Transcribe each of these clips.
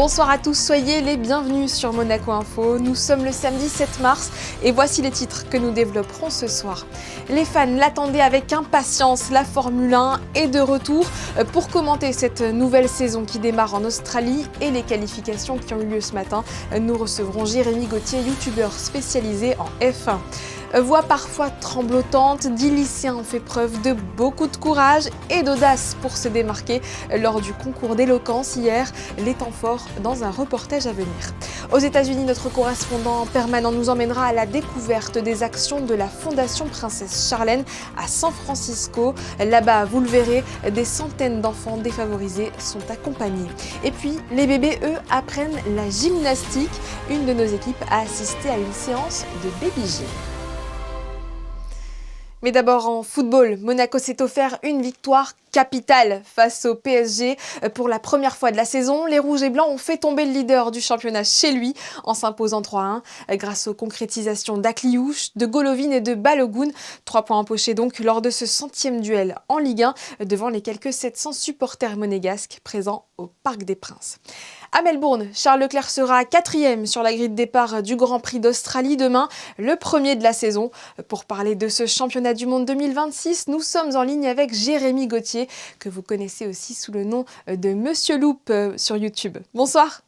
Bonsoir à tous, soyez les bienvenus sur Monaco Info. Nous sommes le samedi 7 mars et voici les titres que nous développerons ce soir. Les fans l'attendaient avec impatience, la Formule 1 est de retour pour commenter cette nouvelle saison qui démarre en Australie et les qualifications qui ont eu lieu ce matin. Nous recevrons Jérémy Gauthier, youtubeur spécialisé en F1. Voix parfois tremblotante, 10 lycéens ont fait preuve de beaucoup de courage et d'audace pour se démarquer lors du concours d'éloquence hier, les temps forts dans un reportage à venir. Aux États-Unis, notre correspondant permanent nous emmènera à la découverte des actions de la Fondation Princesse Charlène à San Francisco. Là-bas, vous le verrez, des centaines d'enfants défavorisés sont accompagnés. Et puis, les bébés, eux, apprennent la gymnastique. Une de nos équipes a assisté à une séance de baby gym. Mais d'abord en football, Monaco s'est offert une victoire capitale face au PSG. Pour la première fois de la saison, les Rouges et Blancs ont fait tomber le leader du championnat chez lui en s'imposant 3-1 grâce aux concrétisations d'Akliouche, de Golovin et de Balogun. 3 points empochés donc lors de ce 100e duel en Ligue 1 devant les quelques 700 supporters monégasques présents au Parc des Princes. À Melbourne, Charles Leclerc sera 4e sur la grille de départ du Grand Prix d'Australie demain, le premier de la saison. Pour parler de ce championnat du monde 2026, nous sommes en ligne avec Jérémy Gauthier, que vous connaissez aussi sous le nom de Monsieur Loop sur YouTube. Bonsoir.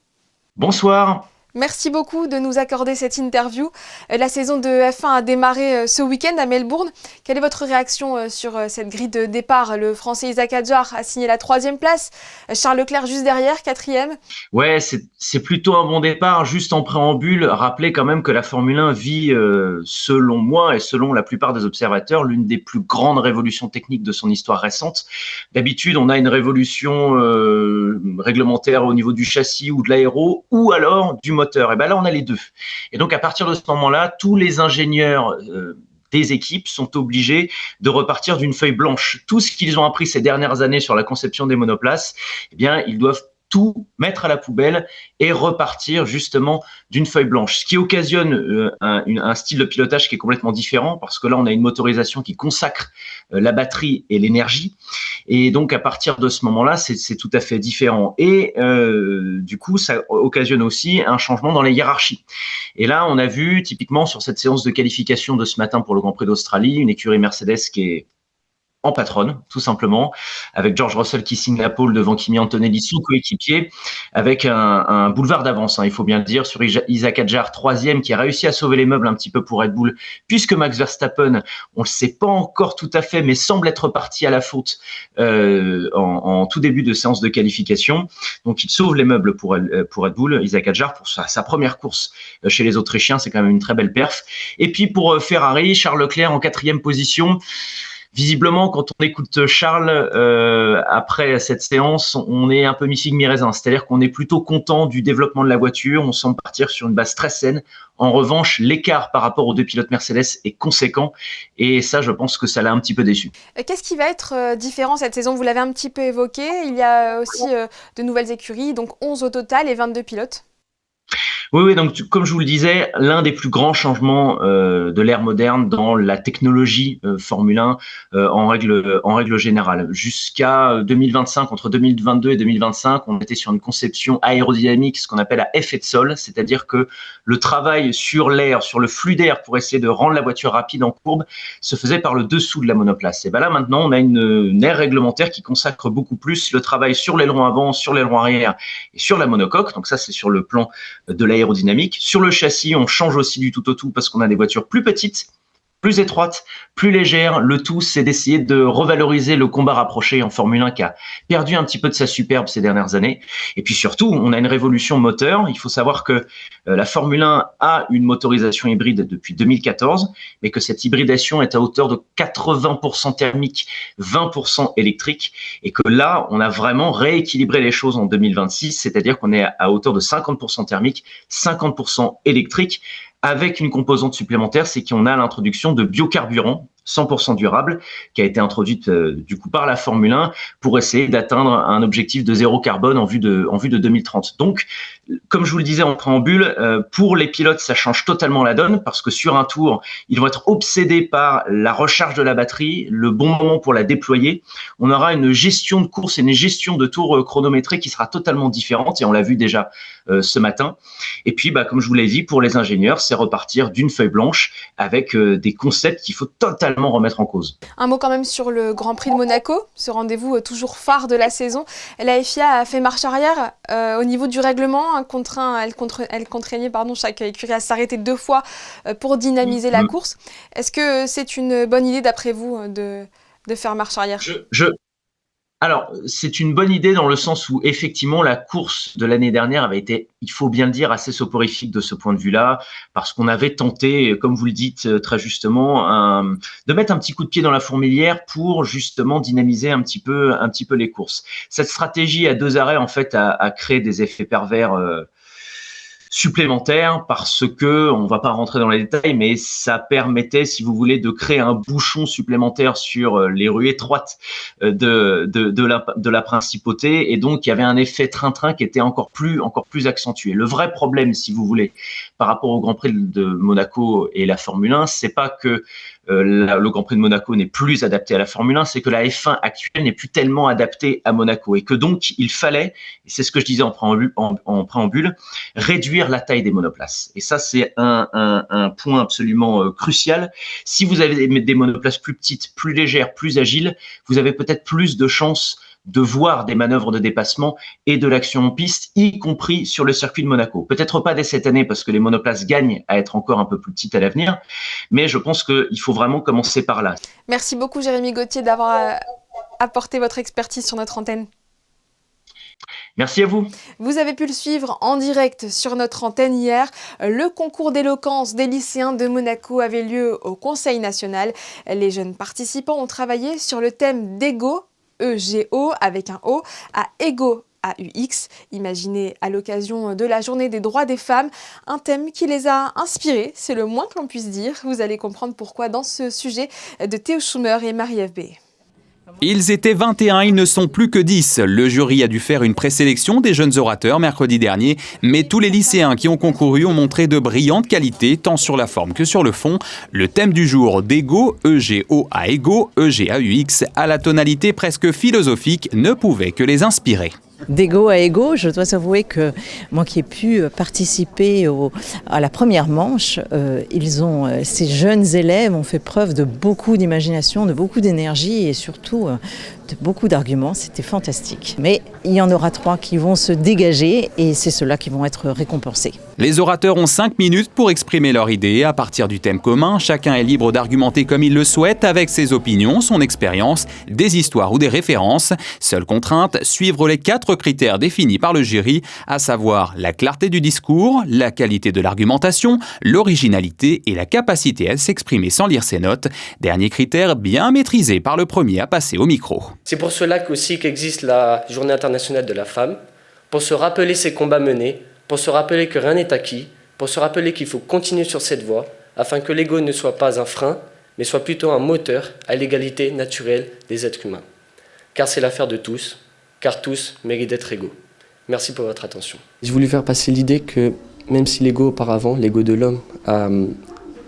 Bonsoir. Merci beaucoup de nous accorder cette interview. La saison de F1 a démarré ce week-end à Melbourne. Quelle est votre réaction sur cette grille de départ ? Le Français Isaac Hadjar a signé la 3e place. Charles Leclerc juste derrière, 4e. Ouais, c'est plutôt un bon départ. Juste en préambule, rappeler quand même que la Formule 1 vit, selon moi et selon la plupart des observateurs, l'une des plus grandes révolutions techniques de son histoire récente. D'habitude, on a une révolution réglementaire au niveau du châssis ou de l'aéro, ou alors du moteur. Et ben là, on a les deux. Et donc, à partir de ce moment-là, tous les ingénieurs des équipes sont obligés de repartir d'une feuille blanche. Tout ce qu'ils ont appris ces dernières années sur la conception des monoplaces, eh bien, ils doivent tout mettre à la poubelle et repartir justement d'une feuille blanche. Ce qui occasionne un style de pilotage qui est complètement différent parce que là, on a une motorisation qui consacre la batterie et l'énergie. Et donc, à partir de ce moment-là, c'est tout à fait différent. Et du coup, ça occasionne aussi un changement dans les hiérarchies. Et là, on a vu typiquement sur cette séance de qualification de ce matin pour le Grand Prix d'Australie, une écurie Mercedes qui est en patronne, tout simplement, avec George Russell qui signe la pole devant Kimi Antonelli, son coéquipier, avec un boulevard d'avance, il faut bien le dire, sur Isaac Hadjar, 3e, qui a réussi à sauver les meubles un petit peu pour Red Bull, puisque Max Verstappen, on le sait pas encore tout à fait, mais semble être parti à la faute en tout début de séance de qualification. Donc, il sauve les meubles pour Red Bull, Isaac Hadjar, pour sa première course chez les Autrichiens, c'est quand même une très belle perf. Et puis, pour Ferrari, Charles Leclerc en 4e position. Visiblement, quand on écoute Charles après cette séance, on est un peu mi-figue mi-raisin. C'est-à-dire qu'on est plutôt content du développement de la voiture. On semble partir sur une base très saine. En revanche, l'écart par rapport aux deux pilotes Mercedes est conséquent. Et ça, je pense que ça l'a un petit peu déçu. Qu'est-ce qui va être différent cette saison ? Vous l'avez un petit peu évoqué. Il y a aussi de nouvelles écuries, donc 11 au total et 22 pilotes. Oui, donc comme je vous le disais, l'un des plus grands changements de l'ère moderne dans la technologie Formule 1 en règle générale. Jusqu'à 2025, entre 2022 et 2025, on était sur une conception aérodynamique, ce qu'on appelle à effet de sol, c'est-à-dire que le travail sur l'air, sur le flux d'air pour essayer de rendre la voiture rapide en courbe, se faisait par le dessous de la monoplace. Et ben là, maintenant, on a une aire réglementaire qui consacre beaucoup plus le travail sur l'aileron avant, sur l'aileron arrière et sur la monocoque. Donc ça, c'est sur le plan de l'aérodynamique. Sur le châssis, on change aussi du tout au tout parce qu'on a des voitures plus petites, plus étroites, plus légères. Le tout, c'est d'essayer de revaloriser le combat rapproché en Formule 1 qui a perdu un petit peu de sa superbe ces dernières années. Et puis surtout, on a une révolution moteur. Il faut savoir que la Formule 1 a une motorisation hybride depuis 2014, mais que cette hybridation est à hauteur de 80% thermique, 20% électrique, et que là, on a vraiment rééquilibré les choses en 2026, c'est-à-dire qu'on est à hauteur de 50% thermique, 50% électrique, avec une composante supplémentaire, c'est qu'on a l'introduction de biocarburants 100% durable qui a été introduite du coup par la Formule 1 pour essayer d'atteindre un objectif de zéro carbone en vue de 2030. Donc, comme je vous le disais en préambule, pour les pilotes, ça change totalement la donne parce que sur un tour, ils vont être obsédés par la recharge de la batterie, le bon moment pour la déployer. On aura une gestion de course et une gestion de tour chronométrée qui sera totalement différente et on l'a vu déjà ce matin. Et puis, comme je vous l'ai dit, pour les ingénieurs, c'est repartir d'une feuille blanche avec des concepts qu'il faut totalement remettre en cause. Un mot quand même sur le Grand Prix de Monaco, ce rendez-vous toujours phare de la saison. La FIA a fait marche arrière au niveau du règlement. Elle contraignait chaque écurie à s'arrêter 2 fois pour dynamiser la course. Est-ce que c'est une bonne idée d'après vous de faire marche arrière ? Alors, c'est une bonne idée dans le sens où, effectivement, la course de l'année dernière avait été, il faut bien le dire, assez soporifique de ce point de vue-là, parce qu'on avait tenté, comme vous le dites très justement, de mettre un petit coup de pied dans la fourmilière pour justement dynamiser un petit peu les courses. Cette stratégie à 2 arrêts, en fait, a créé des effets pervers supplémentaires parce que, on va pas rentrer dans les détails, mais ça permettait, si vous voulez, de créer un bouchon supplémentaire sur les rues étroites de la principauté, et donc il y avait un effet train-train qui était encore plus accentué. Le vrai problème, si vous voulez, par rapport au Grand Prix de Monaco et la Formule 1, c'est pas que le Grand Prix de Monaco n'est plus adapté à la Formule 1, c'est que la F1 actuelle n'est plus tellement adaptée à Monaco et que donc il fallait, et c'est ce que je disais en préambule, réduire la taille des monoplaces. Et ça, c'est un point absolument crucial. Si vous avez des monoplaces plus petites, plus légères, plus agiles, vous avez peut-être plus de chances de voir des manœuvres de dépassement et de l'action en piste, y compris sur le circuit de Monaco. Peut-être pas dès cette année parce que les monoplaces gagnent à être encore un peu plus petites à l'avenir, mais je pense qu'il faut vraiment commencer par là. Merci beaucoup Jérémy Gauthier d'avoir apporté votre expertise sur notre antenne. Merci à vous. Vous avez pu le suivre en direct sur notre antenne hier. Le concours d'éloquence des lycéens de Monaco avait lieu au Conseil national. Les jeunes participants ont travaillé sur le thème d'Ego, E-G-O avec un O, à Ego AUX, imaginé à l'occasion de la journée des droits des femmes, un thème qui les a inspirés, c'est le moins que l'on puisse dire. Vous allez comprendre pourquoi dans ce sujet de Théo Schumer et Marie-Ève B. Ils étaient 21, ils ne sont plus que 10. Le jury a dû faire une présélection des jeunes orateurs mercredi dernier, mais tous les lycéens qui ont concouru ont montré de brillantes qualités, tant sur la forme que sur le fond. Le thème du jour d'Ego, E-G-O à Ego, E-G-A-U-X, à la tonalité presque philosophique, ne pouvait que les inspirer. D'Ego à Ego, je dois avouer que moi qui ai pu participer à la première manche, ces jeunes élèves ont fait preuve de beaucoup d'imagination, de beaucoup d'énergie et surtout de beaucoup d'arguments. C'était fantastique. Mais il y en aura 3 qui vont se dégager et c'est ceux-là qui vont être récompensés. Les orateurs ont 5 minutes pour exprimer leur idée à partir du thème commun. Chacun est libre d'argumenter comme il le souhaite avec ses opinions, son expérience, des histoires ou des références. Seule contrainte, suivre les 4 critères définis par le jury, à savoir la clarté du discours, la qualité de l'argumentation, l'originalité et la capacité à s'exprimer sans lire ses notes. Dernier critère bien maîtrisé par le premier à passer au micro. C'est pour cela qu'existe la Journée internationale de la femme, pour se rappeler ces combats menés, pour se rappeler que rien n'est acquis, pour se rappeler qu'il faut continuer sur cette voie, afin que l'ego ne soit pas un frein, mais soit plutôt un moteur à l'égalité naturelle des êtres humains. Car c'est l'affaire de tous, car tous méritent d'être égaux. Merci pour votre attention. J'ai voulu faire passer l'idée que même si l'ego auparavant, l'ego de l'homme, a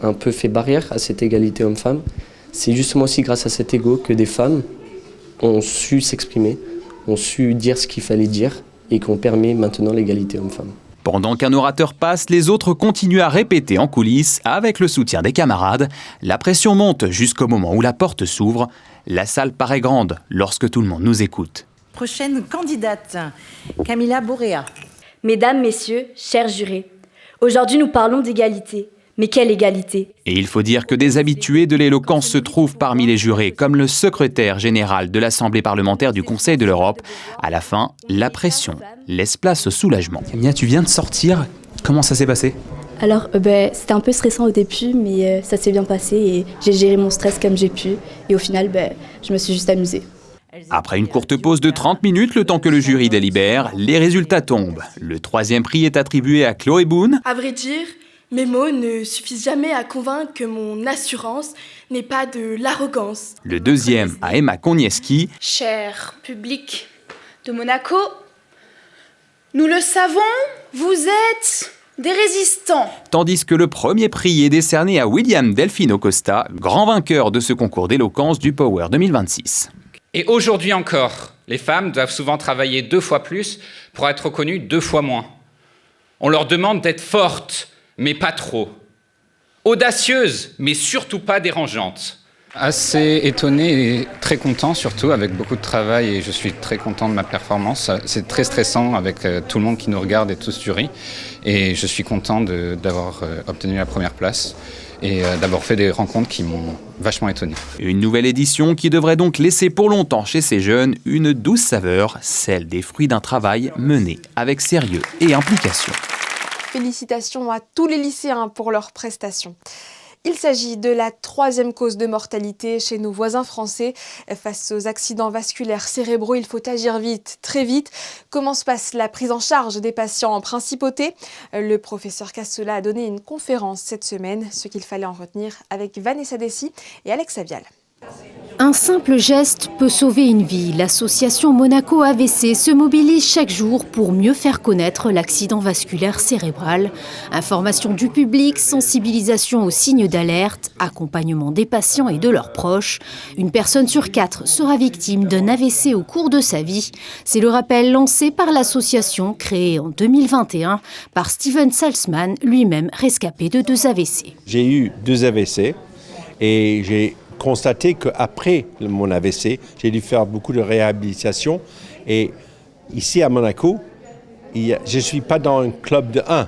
un peu fait barrière à cette égalité homme-femme, c'est justement aussi grâce à cet ego que des femmes ont su s'exprimer, ont su dire ce qu'il fallait dire et qu'on permet maintenant l'égalité homme-femme. Pendant qu'un orateur passe, les autres continuent à répéter en coulisses avec le soutien des camarades. La pression monte jusqu'au moment où la porte s'ouvre. La salle paraît grande lorsque tout le monde nous écoute. Prochaine candidate, Camilla Borea. Mesdames, messieurs, chers jurés, aujourd'hui nous parlons d'égalité. Mais quelle égalité ? Et il faut dire que des habitués de l'éloquence se trouvent parmi les jurés, comme le secrétaire général de l'Assemblée parlementaire du Conseil de l'Europe. À la fin, la pression laisse place au soulagement. Camilla, tu viens de sortir. Comment ça s'est passé ? Alors, c'était un peu stressant au début, mais ça s'est bien passé et j'ai géré mon stress comme j'ai pu. Et au final, je me suis juste amusée. Après une courte pause de 30 minutes, le temps que le jury délibère, les résultats tombent. Le 3e prix est attribué à Chloé Boone. À vrai dire, Mes mots ne suffisent jamais à convaincre que mon assurance n'est pas de l'arrogance. Le deuxième à Emma Konieski. Cher public de Monaco, nous le savons, vous êtes des résistants. Tandis que le premier prix est décerné à William Delfino Costa, grand vainqueur de ce concours d'éloquence du Power 2026. Et aujourd'hui encore, les femmes doivent souvent travailler 2 fois plus pour être reconnues 2 fois moins. On leur demande d'être fortes, mais pas trop. Audacieuses, mais surtout pas dérangeantes. Assez étonné et très content, surtout avec beaucoup de travail, et je suis très content de ma performance. C'est très stressant avec tout le monde qui nous regarde et tout ce jury, et je suis content d'avoir obtenu la première place et d'avoir fait des rencontres qui m'ont vachement étonné. Une nouvelle édition qui devrait donc laisser pour longtemps chez ces jeunes une douce saveur, celle des fruits d'un travail mené avec sérieux et implication. Félicitations à tous les lycéens pour leurs prestations. Il s'agit de la 3e cause de mortalité chez nos voisins français. Face aux accidents vasculaires cérébraux, il faut agir vite, très vite. Comment se passe la prise en charge des patients en principauté ? Le professeur Cassola a donné une conférence cette semaine, ce qu'il fallait en retenir avec Vanessa Dessy et Alex Avial. Un simple geste peut sauver une vie. L'association Monaco AVC se mobilise chaque jour pour mieux faire connaître l'accident vasculaire cérébral. Information du public, sensibilisation aux signes d'alerte, accompagnement des patients et de leurs proches. Une personne sur 4 sera victime d'un AVC au cours de sa vie. C'est le rappel lancé par l'association créée en 2021 par Steven Salzman, lui-même rescapé de 2 AVC. J'ai eu 2 AVC et j'ai constaté qu'après mon AVC, j'ai dû faire beaucoup de réhabilitation. Et ici à Monaco, je ne suis pas dans un club de 1.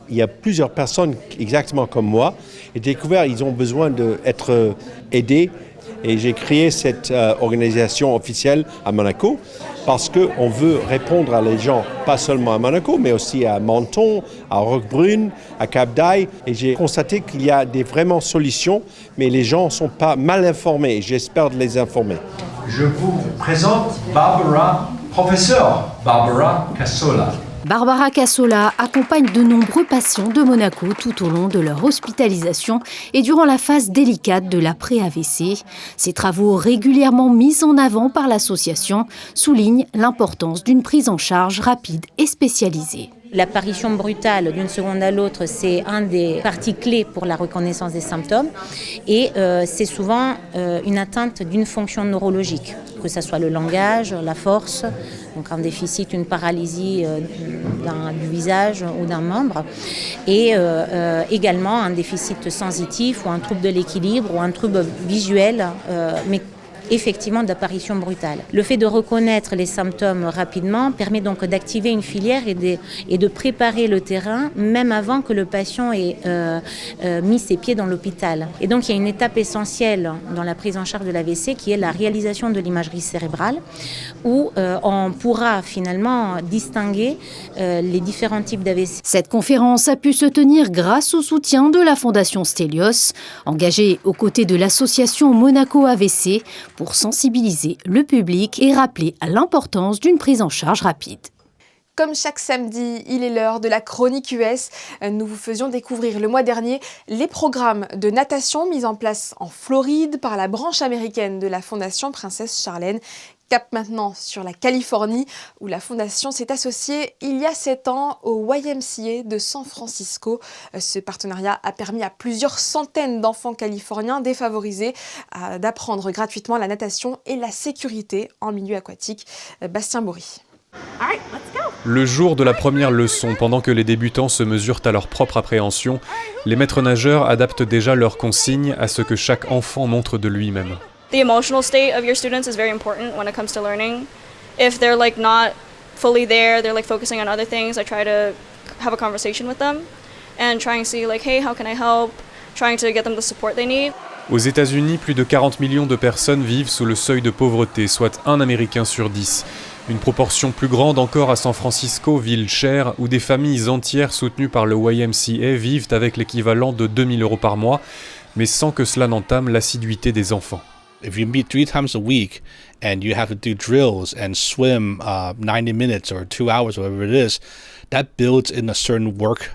Il y a plusieurs personnes exactement comme moi. Et découvert, ils ont besoin d'être aidés. Et j'ai créé cette organisation officielle à Monaco parce qu'on veut répondre à les gens, pas seulement à Monaco, mais aussi à Menton, à Roquebrune, à Cap-d'Aille. Et j'ai constaté qu'il y a des vraiment solutions, mais les gens ne sont pas mal informés et j'espère de les informer. Je vous présente professeur Barbara Cassola. Barbara Cassola accompagne de nombreux patients de Monaco tout au long de leur hospitalisation et durant la phase délicate de l'après-AVC. Ces travaux régulièrement mis en avant par l'association soulignent l'importance d'une prise en charge rapide et spécialisée. L'apparition brutale d'une seconde à l'autre, c'est un des parties clés pour la reconnaissance des symptômes et c'est souvent une atteinte d'une fonction neurologique, que ce soit le langage, la force, donc un déficit, une paralysie du visage ou d'un membre et également un déficit sensitif ou un trouble de l'équilibre ou un trouble visuel, mais effectivement d'apparition brutale. Le fait de reconnaître les symptômes rapidement permet donc d'activer une filière et de préparer le terrain même avant que le patient ait mis ses pieds dans l'hôpital. Et donc il y a une étape essentielle dans la prise en charge de l'AVC qui est la réalisation de l'imagerie cérébrale où on pourra finalement distinguer les différents types d'AVC. Cette conférence a pu se tenir grâce au soutien de la Fondation Stelios, engagée aux côtés de l'association Monaco AVC pour sensibiliser le public et rappeler à l'importance d'une prise en charge rapide. Comme chaque samedi, il est l'heure de la chronique US. Nous vous faisions découvrir le mois dernier les programmes de natation mis en place en Floride par la branche américaine de la Fondation Princesse Charlène. Cap maintenant sur la Californie, où la Fondation s'est associée il y a 7 ans au YMCA de San Francisco. Ce partenariat a permis à plusieurs centaines d'enfants californiens défavorisés d'apprendre gratuitement la natation et la sécurité en milieu aquatique. Bastien Bourri. Le jour de la première leçon, pendant que les débutants se mesurent à leur propre appréhension, les maîtres nageurs adaptent déjà leurs consignes à ce que chaque enfant montre de lui-même. The emotional state of your students is very important when it comes to learning. If they're not fully there, they're focusing on other things, I try to have a conversation with them and try and see hey, how can I help? Trying to get them the support they need. Aux États-Unis, plus de 40 millions de personnes vivent sous le seuil de pauvreté, soit un Américain sur 10. Une proportion plus grande encore à San Francisco, ville chère, où des familles entières soutenues par le YMCA vivent avec l'équivalent de 2 000 € par mois, mais sans que cela n'entame l'assiduité des enfants. If you meet 3 times a week and you have to do drills and swim 90 minutes or 2 hours, whatever it is, that builds in a certain work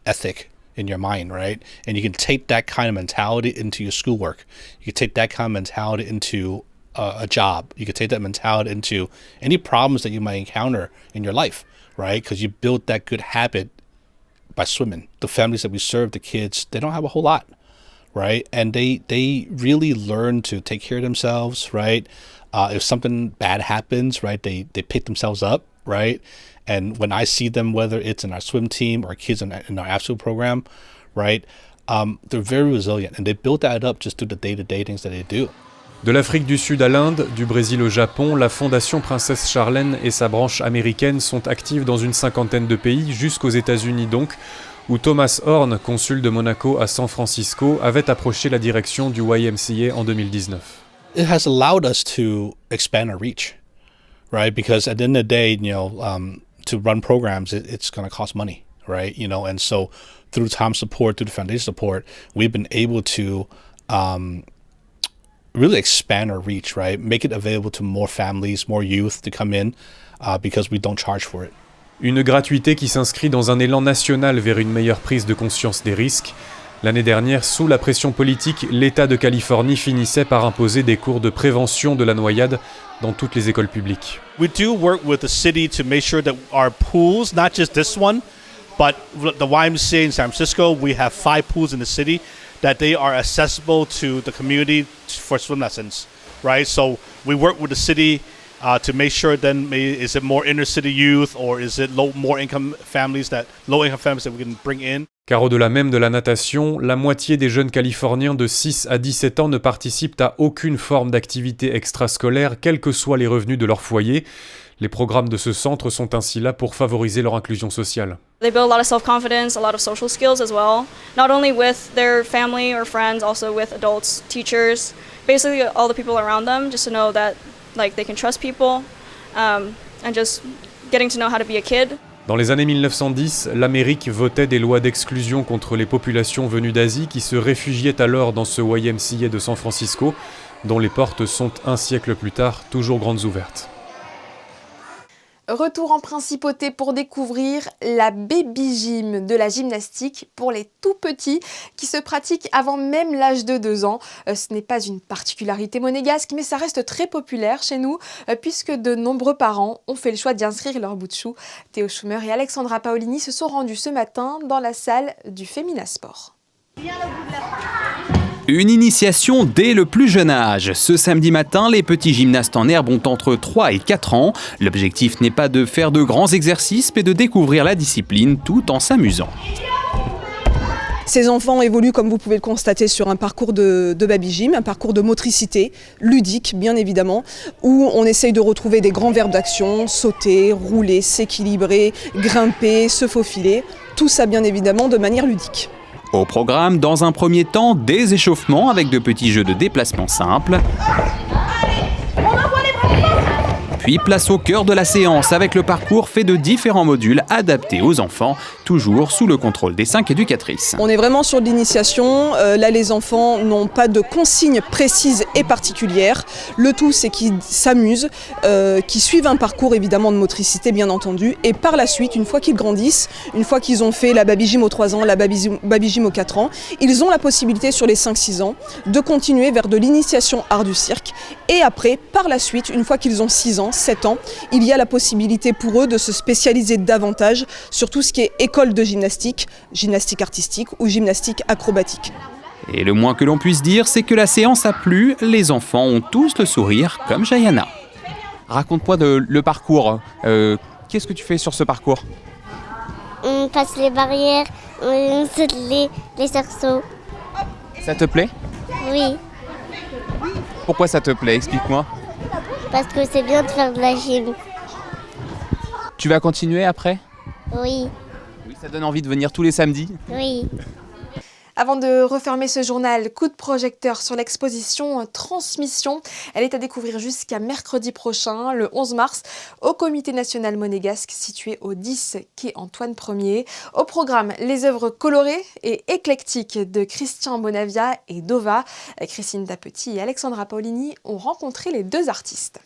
ethic in your mind, right? And you can take that kind of mentality into your schoolwork. You can take that kind of mentality into a job. You can take that mentality into any problems that you might encounter in your life, right? Because you build that good habit by swimming. The families that we serve, the kids, they don't have a whole lot, right? And they really learn to take care of themselves, right? If something bad happens, right, they pick themselves up, right? And when I see them, whether it's in our swim team or kids in our after-school program, right, they're very resilient, and they build that up just through the day-to-day things that they do. De l'Afrique du Sud à l'Inde, du Brésil au Japon, la Fondation Princesse Charlène et sa branche américaine sont actives dans une cinquantaine de pays, jusqu'aux États-Unis donc, où Thomas Horn, consul de Monaco à San Francisco, avait approché la direction du YMCA en 2019. It has allowed us to expand our reach, right? Because at the end of the day, to run programs, it's going to cost money, right? And so through Tom's support, through the foundation support, we've been able to really expand our reach, right? Make it available to more families, more youth to come in because we don't charge for it. Une gratuité qui s'inscrit dans un élan national vers une meilleure prise de conscience des risques. L'année dernière, sous la pression politique, l'État de Californie finissait par imposer des cours de prévention de la noyade dans toutes les écoles publiques. We do work with the city to make sure that our pools, not just this one, but the YMCA in San Francisco, we have 5 pools in the city, that they are accessible to the community for swim lessons, right? So we work with the city to make sure then is it more inner city youth or is it low income families that we can bring in. Car au-delà même de la natation, la moitié des jeunes Californiens de 6 à 17 ans ne participent à aucune forme d'activité extrascolaire, quels que soient les revenus de leur foyer. Les programmes de ce centre sont ainsi là pour favoriser leur inclusion sociale. They build a lot of self-confidence, a lot of social skills as well, not only with their family or friends, also with adults, teachers, basically all the people around them, just to know that they can trust people and just getting to know how to be a kid. Dans les années 1910, l'Amérique votait des lois d'exclusion contre les populations venues d'Asie qui se réfugiaient alors dans ce YMCA de San Francisco, dont les portes sont un siècle plus tard toujours grandes ouvertes. Retour en principauté pour découvrir la baby gym de la gymnastique pour les tout petits qui se pratiquent avant même l'âge de 2 ans. Ce n'est pas une particularité monégasque, mais ça reste très populaire chez nous puisque de nombreux parents ont fait le choix d'y inscrire leur bout de chou. Théo Schumer et Alexandra Paolini se sont rendus ce matin dans la salle du Féminasport. Une initiation dès le plus jeune âge. Ce samedi matin, les petits gymnastes en herbe ont entre 3 et 4 ans. L'objectif n'est pas de faire de grands exercices, mais de découvrir la discipline tout en s'amusant. Ces enfants évoluent, comme vous pouvez le constater, sur un parcours de baby gym, un parcours de motricité, ludique bien évidemment, où on essaye de retrouver des grands verbes d'action, sauter, rouler, s'équilibrer, grimper, se faufiler, tout ça bien évidemment de manière ludique. Au programme, dans un premier temps, des échauffements avec de petits jeux de déplacement simples. Puis place au cœur de la séance avec le parcours fait de différents modules adaptés aux enfants, toujours sous le contrôle des 5 éducatrices. On est vraiment sur de l'initiation. Là, les enfants n'ont pas de consignes précises et particulières. Le tout, c'est qu'ils s'amusent, qu'ils suivent un parcours évidemment de motricité, bien entendu. Et par la suite, une fois qu'ils grandissent, une fois qu'ils ont fait la baby gym aux 3 ans, la baby gym aux 4 ans, ils ont la possibilité sur les 5-6 ans de continuer vers de l'initiation art du cirque. Et après, par la suite, une fois qu'ils ont 6 ans, 7 ans, il y a la possibilité pour eux de se spécialiser davantage sur tout ce qui est école de gymnastique, gymnastique artistique ou gymnastique acrobatique. Et le moins que l'on puisse dire, c'est que la séance a plu, les enfants ont tous le sourire, comme Jayana. Raconte-moi le parcours. Qu'est-ce que tu fais sur ce parcours ? On passe les barrières, on saute les cerceaux. Ça te plaît ? Oui. Pourquoi ça te plaît ? Explique-moi. Parce que c'est bien de faire de la gym. Tu vas continuer après ? Oui. Oui, ça donne envie de venir tous les samedis ? Oui. Avant de refermer ce journal, coup de projecteur sur l'exposition Transmission. Elle est à découvrir jusqu'à mercredi prochain, le 11 mars, au Comité national monégasque situé au 10 quai Antoine Ier. Au programme, les œuvres colorées et éclectiques de Christian Bonavia et Dova. Christine Dapetit et Alexandra Paolini ont rencontré les deux artistes.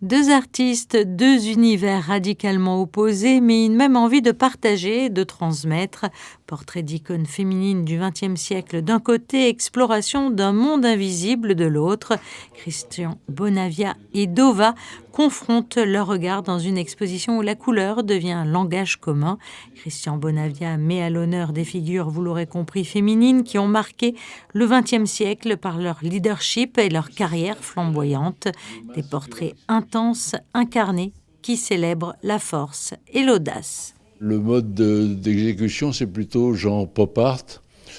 Deux artistes, deux univers radicalement opposés, mais une même envie de partager et de transmettre. Portrait d'icône féminine du XXe siècle d'un côté, exploration d'un monde invisible de l'autre. Christian Bonavia et Dova confrontent leurs regards dans une exposition où la couleur devient un langage commun. Christian Bonavia met à l'honneur des figures, vous l'aurez compris, féminines qui ont marqué le XXe siècle par leur leadership et leur carrière flamboyante. Des portraits intenses, incarnés, qui célèbrent la force et l'audace. Le mode d'exécution, c'est plutôt genre pop art.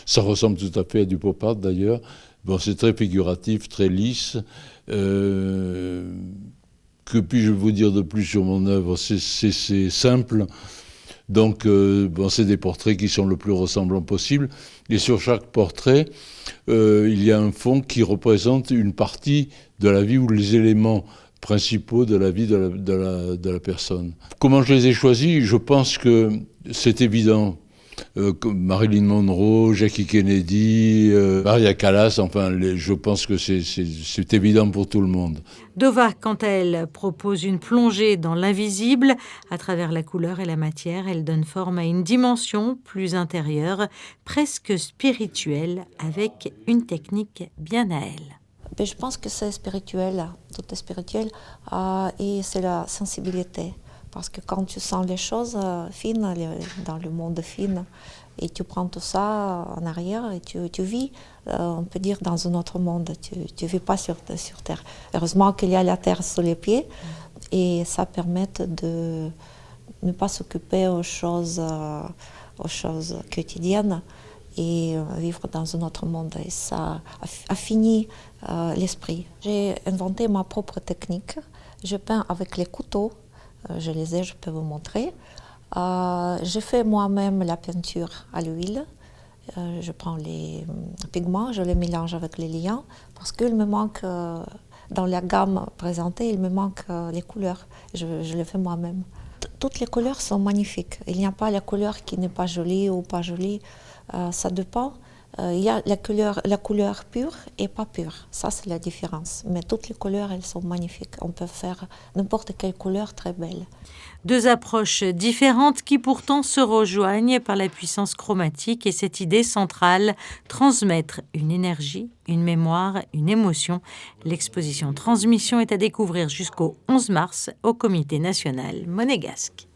Ça ressemble tout à fait à du pop art d'ailleurs. Bon, c'est très figuratif, très lisse. Que puis-je vous dire de plus sur mon œuvre ? C'est simple. Donc, c'est des portraits qui sont le plus ressemblants possible. Et sur chaque portrait, il y a un fond qui représente une partie de la vie ou les éléments principaux de la vie de la personne. Comment je les ai choisis ? Je pense que c'est évident. Marilyn Monroe, Jackie Kennedy, Maria Callas, je pense que c'est évident pour tout le monde. Dova, quant à elle, propose une plongée dans l'invisible. À travers la couleur et la matière, elle donne forme à une dimension plus intérieure, presque spirituelle, avec une technique bien à elle. Je pense que c'est spirituel, tout est spirituel, et c'est la sensibilité. Parce que quand tu sens les choses fines, dans le monde fin, et tu prends tout ça en arrière et tu vis, on peut dire, dans un autre monde. Tu ne vis pas sur Terre. Heureusement qu'il y a la Terre sous les pieds, et ça permet de ne pas s'occuper aux choses quotidiennes et vivre dans un autre monde. Et ça affinit l'esprit. J'ai inventé ma propre technique. Je peins avec les couteaux. Je les ai, je peux vous montrer. Je fais moi-même la peinture à l'huile. Je prends les pigments, je les mélange avec les liants parce qu'il me manque, dans la gamme présentée, il me manque les couleurs. Je les fais moi-même. Toutes les couleurs sont magnifiques. Il n'y a pas la couleur qui n'est pas jolie ou pas jolie. Ça dépend. Il y a la couleur pure et pas pure. Ça, c'est la différence. Mais toutes les couleurs, elles sont magnifiques. On peut faire n'importe quelle couleur très belle. Deux approches différentes qui pourtant se rejoignent par la puissance chromatique et cette idée centrale, transmettre une énergie, une mémoire, une émotion. L'exposition Transmission est à découvrir jusqu'au 11 mars au Comité national monégasque.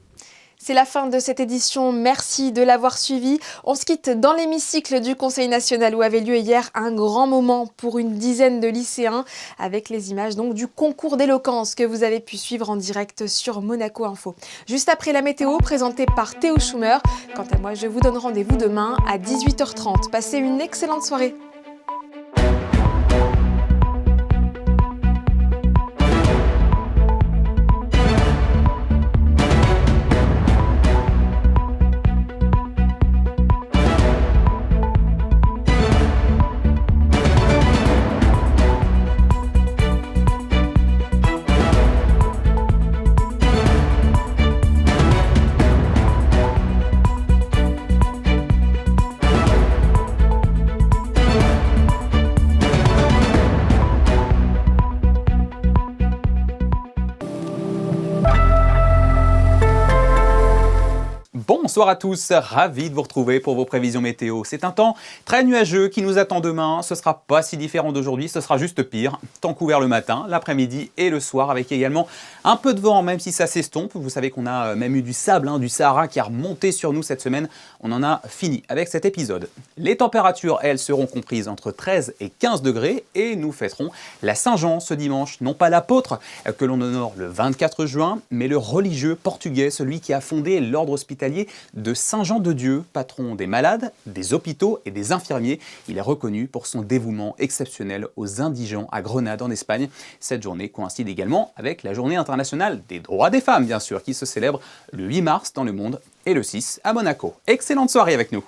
C'est la fin de cette édition, merci de l'avoir suivi. On se quitte dans l'hémicycle du Conseil national où avait lieu hier un grand moment pour une dizaine de lycéens avec les images donc du concours d'éloquence que vous avez pu suivre en direct sur Monaco Info. Juste après la météo présentée par Théo Schumer. Quant à moi, je vous donne rendez-vous demain à 18h30. Passez une excellente soirée. Bonsoir à tous, ravi de vous retrouver pour vos prévisions météo. C'est un temps très nuageux qui nous attend demain. Ce sera pas si différent d'aujourd'hui, ce sera juste pire. Temps couvert le matin, l'après-midi et le soir avec également un peu de vent même si ça s'estompe. Vous savez qu'on a même eu du sable, du Sahara qui a remonté sur nous cette semaine. On en a fini avec cet épisode. Les températures, elles, seront comprises entre 13 et 15 degrés et nous fêterons la Saint-Jean ce dimanche. Non pas l'apôtre que l'on honore le 24 juin, mais le religieux portugais, celui qui a fondé l'ordre hospitalier de Saint-Jean-de-Dieu, patron des malades, des hôpitaux et des infirmiers. Il est reconnu pour son dévouement exceptionnel aux indigents à Grenade en Espagne. Cette journée coïncide également avec la journée internationale des droits des femmes, bien sûr, qui se célèbre le 8 mars dans le monde et le 6 à Monaco. Excellente soirée avec nous.